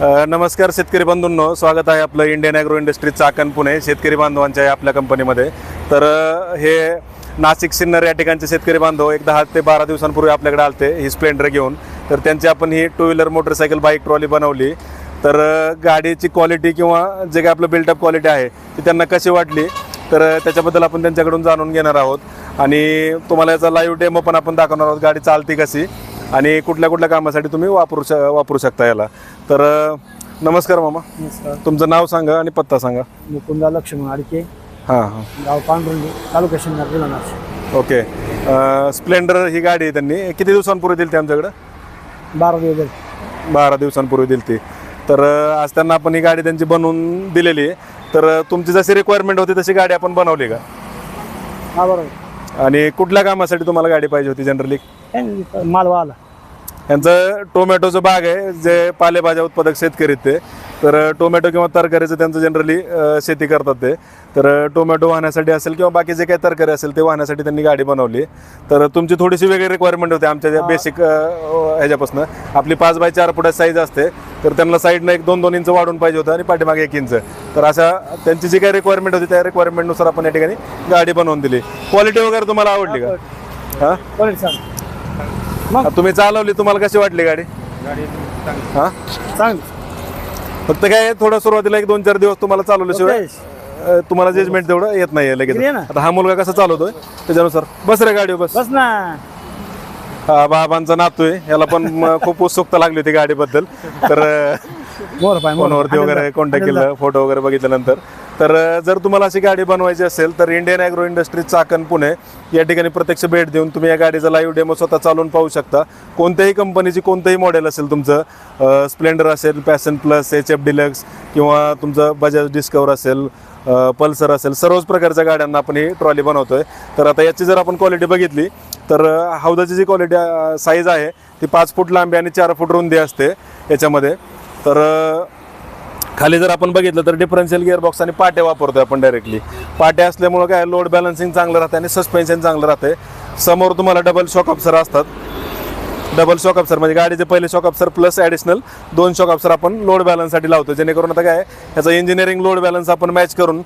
नमस्कार शेतकरी बंधूंनो, स्वागत आहे आपलं Indian agro industry Chakan Pune शेतकरी बांधवांच्या आपल्या कंपनीमध्ये. तर हे नाशिक सिन्नर या ठिकाणचे शेतकरी बांधव एक 10 ते 12 दिवसांपूर्वी आपल्याकडे आलते ही स्प्लेंडर घेऊन. तर त्यांची आपण ही 2 व्हीलर मोटरसायकल बाईक ट्रॉली बनवली. तर गाडीची क्वालिटी किंवा जे काही आपलं बिल्टअप क्वालिटी आहे ती त्यांना कशी वाटली तर त्याच्याबद्दल आपण त्यांच्याकडून जाणून घेणार आहोत आणि तुम्हाला याचा लाईव्ह डेमो पण आपण दाखवणार आहोत. गाडी चालती कशी आणि कुठल्या कुठल्या कामासाठी तुम्ही वापरू शकता याला. तर नमस्कार मामा. नमस्कार. तुमचं नाव सांगा आणि पत्ता सांगा. मुकुंदा लक्ष्मण आडके, हां गाव पांढरुंडी, तालुका सिन्नर, जिल्हा नाशिक. ओके. स्प्लेंडर ही गाडी त्यांनी किती दिवसांपूर्वी दिली ती आमच्याकडं? 12 दिवस. 12 दिवसांपूर्वी दिली ती. तर आज त्यांना आपण ही गाडी त्यांची बनवून दिलेली आहे. तर तुमची जशी रिक्वायरमेंट होती तशी गाडी आपण बनवली का? हा, बरोबर. आणि कुठल्या कामासाठी तुम्हाला गाडी पाहिजे होती जनरली? मालवा आला. यांचं टोमॅटोचं बाग आहे, जे पालेभाज्या उत्पादक शेतकरी आहेत ते. तर टोमॅटो किंवा तरकारीचं त्यांचं जनरली शेती करतात ते. तर टोमॅटो वाहण्यासाठी असेल किंवा बाकी जे काही तरकारी असेल ते वाहण्यासाठी त्यांनी गाडी बनवली. तर तुमची थोडीशी वेगळी रिक्वायरमेंट होती आमच्या ज्या बेसिक ह्याच्यापासून. आपली 5 बाय 4 फुटाची साईज असते, तर त्यांना साईडनं 1-2 इंच वाढून पाहिजे होतं आणि पाठीमागे 1 इंच. तर अशा त्यांची जी काही रिक्वायरमेंट होती त्या रिक्वायरमेंटनुसार आपण या ठिकाणी गाडी बनवून दिली. क्वालिटी वगैरे तुम्हाला आवडली का? हां, तुम्ही चालवली, तुम्हाला कशी वाटली गाडी? हां, चांगली. फक्त काय थोडं सुरुवातीला 1-2-4 दिवस तुम्हाला चालवल्याशिवाय तुम्हाला जजमेंट तेवढं येत नाही लगेच. आता हा मुलगा कसा चालवतोय त्याच्यानुसार. बस रे गाडी, बस बस ना. हा बाबांचा नातू आहे, याला पण खूप उत्सुकता लागली होती गाडीबद्दल. तर फोनवरती वगैरे कॉन्टॅक्ट केलं, फोटो वगैरे बघितल्यानंतर. तर जर तुम्हाला अशी गाडी बनवायची असेल तर Indian agro industry Chakan Pune या ठिकाणी प्रत्यक्ष भेट देऊन तुम्ही या गाडीचा लाईव्ह डेमो स्वतः चालवून पाहू शकता. कोणत्याही कंपनीची कोणतंही मॉडेल असेल तुमचं, स्प्लेंडर असेल, पॅशन प्लस, HF डिलक्स किंवा तुमचं बजाज डिस्कवर असेल, पल्सर असेल, सर्वच प्रकारच्या गाड्यांना आपण ही ट्रॉली बनवतोय. तर आता याची जर आपण क्वालिटी बघितली तर हौदाची जी क्वालिटी साईज आहे ती 5 फूट लांबी आणि 4 फूट रुंदी असते याच्यामध्ये. तर खाली जर आपण बघितलं तर डिफरन्शियल गिअरबॉक्स आणि पाटे वापरतोय आपण डायरेक्टली. पाटे असल्यामुळं काय लोड बॅलन्सिंग चांगलं राहतं आणि सस्पेन्शन चांगलं राहते. समोर तुम्हाला डबल शॉक अब्सर असतात. डबल शॉक अब्सर म्हणजे गाडीचे पहिले शॉक अब्सर प्लस ॲडिशनल 2 शॉक अब्सर आपण लोड बॅलन्ससाठी लावतो, जेणेकरून आता काय ह्याचा इंजिनिअरिंग लोड बॅलन्स आपण मॅच करून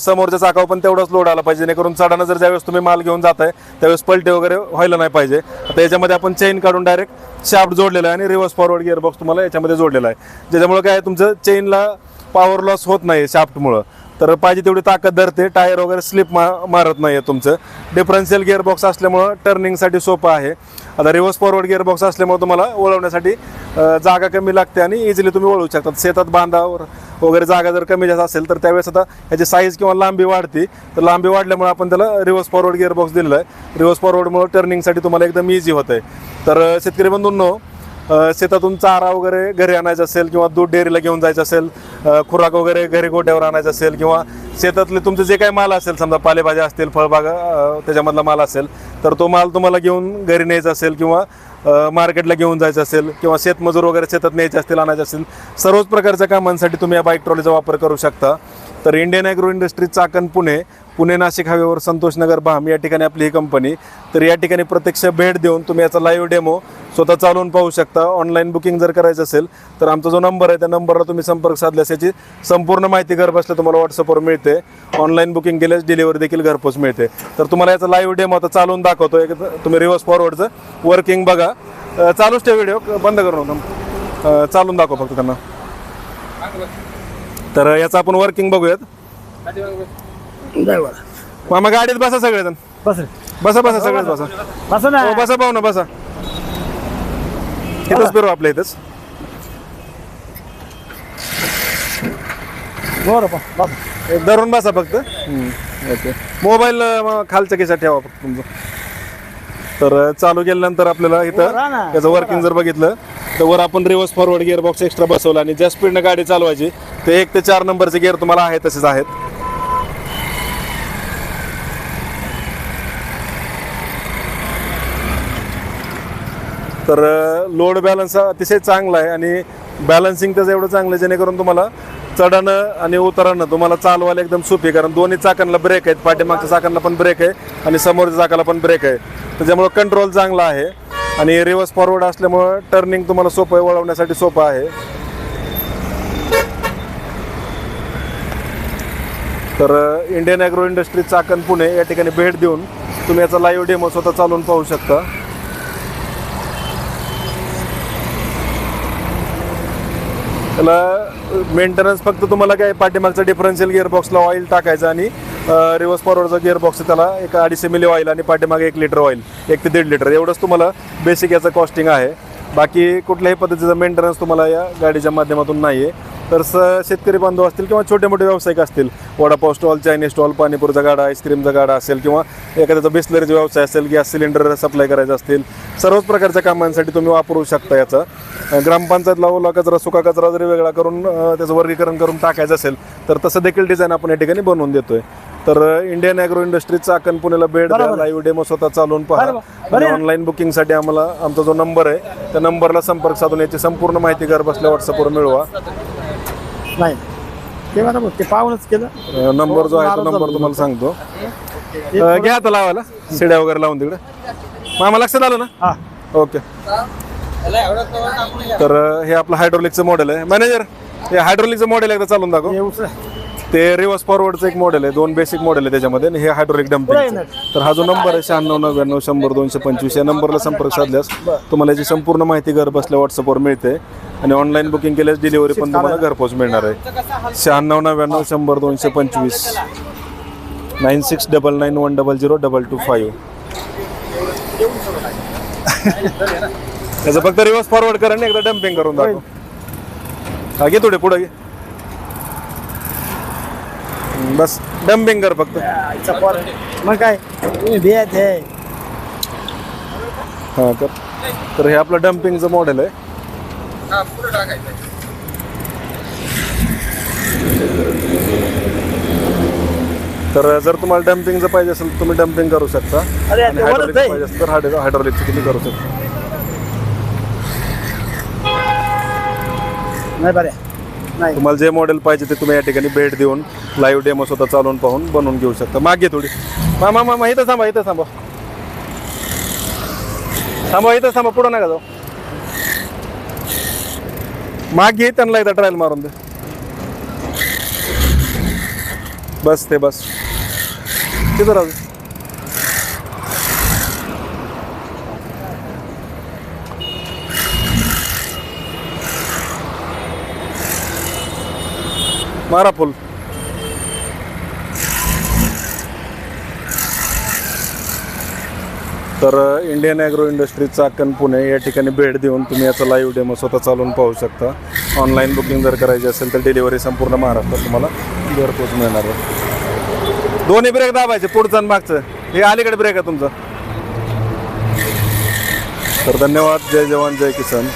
समोरच्या चाकावर पण तेवढाच लोड आला पाहिजे, जेणेकरून चढानं जर ज्यावेळेस तुम्ही माल घेऊन जाताय त्यावेळेस पलटे वगैरे व्हायला नाही पाहिजे. आता याच्यामध्ये आपण चेन काढून डायरेक्ट शाफ्ट जोडलेला आहे आणि रिव्हर्स फॉरवर्ड गिअरबॉक्स तुम्हाला याच्यामध्ये जोडलेला आहे, ज्याच्यामुळे काय तुमचं चेनला पॉवर लॉस होत नाही शाफ्टमुळं. तर पाहिजे तेवढी ताकद धरते, टायर वगैरे स्लिप मारत नाही आहे तुमचं. डिफरन्शियल गिअरबॉक्स असल्यामुळं टर्निंगसाठी सोपं आहे. आता रिव्हर्स फॉरवर्ड गिअरबॉक्स असल्यामुळे तुम्हाला वळवण्यासाठी जागा कमी लागते आणि इझिली तुम्ही वळवू शकतात. शेतात बांधावर वगैरे जागा जर कमी जास्त असेल तर त्यावेळेस आता ह्याची साईज किंवा लांबी वाढते. तर लांबी वाढल्यामुळे आपण त्याला रिव्हर्स फॉरवर्ड गिअरबॉक्स दिलेला आहे. रिव्हर्स फॉरवर्डमुळे टर्निंगसाठी तुम्हाला एकदम इझी होत आहे. तर शेतकरी बंधूंनो, शेतातून चारा वगैरे घरी आणायचं असेल किंवा दूध डेअरीला घेऊन जायचं असेल, खुराक वगैरे घरी गोट्यावर आणायचं असेल किंवा शेतातले तुमचे जे काही माल असेल, समजा पालेभाज्या असतील, फळबागा त्याच्यामधला माल असेल, तर तो माल तुम्हाला घेऊन घरी न्यायचा असेल किंवा मार्केटला घेऊन जायचं असेल किंवा शेतमजूर वगैरे शेतात न्यायचे असतील, आणायचे असेल, सर्वच प्रकारच्या कामांसाठी तुम्ही या बाईक ट्रॉलीचा वापर करू शकता. तर Indian agro industry Chakan Pune Nashik हायवेवर संतोषनगर भाम या ठिकाणी आपली ही कंपनी. तर या ठिकाणी प्रत्यक्ष भेट देऊन तुम्ही याचा लाईव्ह डेमो स्वतः चालवून पाहू शकता. ऑनलाईन बुकिंग जर करायचं असेल तर आमचा जो नंबर आहे त्या नंबरला तुम्ही संपर्क साधल्यास याची संपूर्ण माहिती घरबसल्या तुम्हाला व्हॉट्सअपवर मिळते. ऑनलाईन बुकिंग केल्यास डिलिव्हरी देखील घरपोच मिळते. तर तुम्हाला याचा लाईव्ह डेमो आता चालवून दाखवतो. तुम्ही रिव्हर्स फॉरवर्डचं वर्किंग बघा. चालूच ठेव, व्हिडिओ बंद करू नका, चालून दाखव फक्त त्यांना. तर याचं आपण वर्किंग बघूयात. मामा गाडीत बसा सगळेजण. बसा सगळेच बसा. बसा पाहू ना, बसा. इथंच फिरू आपल्या इथंच. एक धरून बसा फक्त. मोबाईल खालच्या खिशात ठेवा फक्त तुमचं. तर चालू केल्यानंतर आपल्याला इथं त्याचं वर्किंग जर बघितलं तर वर आपण रिव्हर्स फॉरवर्ड गिअरबॉक्स एक्स्ट्रा बसवला आणि ज्या स्पीडनं गाडी चालवायची ते 1 ते 4 नंबरचे गिअर तुम्हाला आहे तसेच आहेत. तर लोड बॅलन्स अतिशय चांगला आहे आणि बॅलन्सिंग त्याचं एवढं चांगलं आहे जेणेकरून तुम्हाला चढानं आणि उतरानं तुम्हाला चालवायला एकदम सोपी, कारण दोन्ही चाकांना ब्रेक आहेत, पाठीमागच्या चाकांना पण ब्रेक आहे आणि समोरच्या चाकाला पण ब्रेक आहे. त्याच्यामुळं कंट्रोल चांगला आहे आणि रिव्हर्स फॉरवर्ड असल्यामुळं टर्निंग तुम्हाला सोपं आहे, वळवण्यासाठी सोपं आहे. तर Indian agro industry Chakan Pune या ठिकाणी भेट देऊन तुम्ही याचा लाईव्ह डेमो स्वतः चालवून पाहू शकता. त्याला मेंटेनन्स फक्त तुम्हाला काय पाठीमागचा डिफरन्शियल गिअरबॉक्सला ऑइल टाकायचं आणि रिव्हर्स फॉरवर्डचा गिअरबॉक्स त्याला एक 250 ml ऑइल आणि पाठीमागे 1 लिटर ऑइल 1 ते 1.5 लिटर एवढंच तुम्हाला बेसिक याचं कॉस्टिंग आहे. बाकी कुठल्याही पद्धतीचं मेंटेनन्स तुम्हाला या गाडीच्या माध्यमातून नाही आहे. तर शेतकरी बांधव असतील किंवा छोटे मोठे व्यावसायिक असतील, वडापाव स्टॉल, चायनीज स्टॉल, पाणीपुरीचा गाडा, आईस्क्रीमचा गाडा असेल किंवा एखाद्याचा बिस्लरीचा व्यवसाय असेल, गॅस सिलेंडर सप्लाय करायचा असतील, सर्वच प्रकारच्या कामांसाठी तुम्ही वापरू शकता याचा. ग्रामपंचायतला ओला कचरा सुका कचरा जरी वेगळा करून त्याचं वर्गीकरण करून टाकायचं असेल तर तसं देखील डिझाईन आपण या ठिकाणी बनवून देतोय. तर इंडियन ॲग्रो इंडस्ट्री चाकण पुण्याला भेट द्या, लाईव्ह डेमो स्वतः चालवून पहा आणि ऑनलाईन बुकिंगसाठी आम्हाला आमचा जो नंबर आहे त्या नंबरला संपर्क साधून याची संपूर्ण माहिती घर बसल्या व्हॉट्सअपवर मिळवा. नाही ते बरोबर ते पाहूनच केलं. नंबर जो आहे तो नंबर तुम्हाला सांगतो. घ्या आता लावायला शिड्या वगैरे लावून तिकडे. मामा लक्षात आलं ना? हा ओके. तर हे आपलं हायड्रोलिकचं मॉडेल आहे. मॅनेजर हे हायड्रोलिकचं मॉडेल एकदा चालून दाखव. हे उचल. ते रिव्हर्स फॉरवर्डचं एक मॉडेल आहे, 2 बेसिक मॉडेल आहे त्याच्यामध्ये आणि हे हायड्रोलिक डम्पिंग. तर हा जो नंबर आहे 9699 या नंबरला संपर्क साधल्यास तुम्हाला याची संपूर्ण माहिती घर बसल्या व्हॉट्सअपवर मिळते आणि ऑनलाईन बुकिंग केल्यास डिलिव्हरी पण तुम्हाला घरपोच मिळणार आहे. 9699 9699100225. त्याचं फक्त रिव्हर्स फॉरवर्ड करा आणि एकदा डम्पिंग करून दाखव. हा घे थोडे पुढे घे. बस डम्पिंग कर फक्त. मग काय तुम्ही भेट आहे. हा कर. तर हे आपलं डम्पिंगचं मॉडेल आहे. तर जर तुम्हाला डम्पिंगचं पाहिजे असेल तर तुम्ही डम्पिंग करू शकता अरे आणि ते हायड्रोलिक वरच आहे. पाहिजे असेल तर हायड्रोलिकचं तुम्ही करू शकता. नाही बरे नाही तुम्हाला जे मॉडेल पाहिजे ते तुम्ही या ठिकाणी भेट देऊन लाईव्ह डेमो स्वतः चालवून पाहून बनवून घेऊ शकता. मागे थोडी मामा इथं थांबा, इथं थांबा, इथं थांबा, पुढं नका जाऊ. मागे त्यांना एकदा ट्रायल मारून दे. बस ते बस तिथं राहू. मारा फुल. तर Indian agro industry Chakan Pune या ठिकाणी भेट देऊन तुम्ही याचा लाईव्ह डेमो स्वतः चालवून पाहू शकता. ऑनलाईन बुकिंग जर करायची असेल तर डिलिव्हरी संपूर्ण महाराष्ट्रात तुम्हाला घरपोच मिळणार आहे. दोन्ही ब्रेक दाबायचे, पुढचं आणि मागचं. हे अलीकडे ब्रेक आहे तुमचा. तर धन्यवाद. जय जवान जय किसान.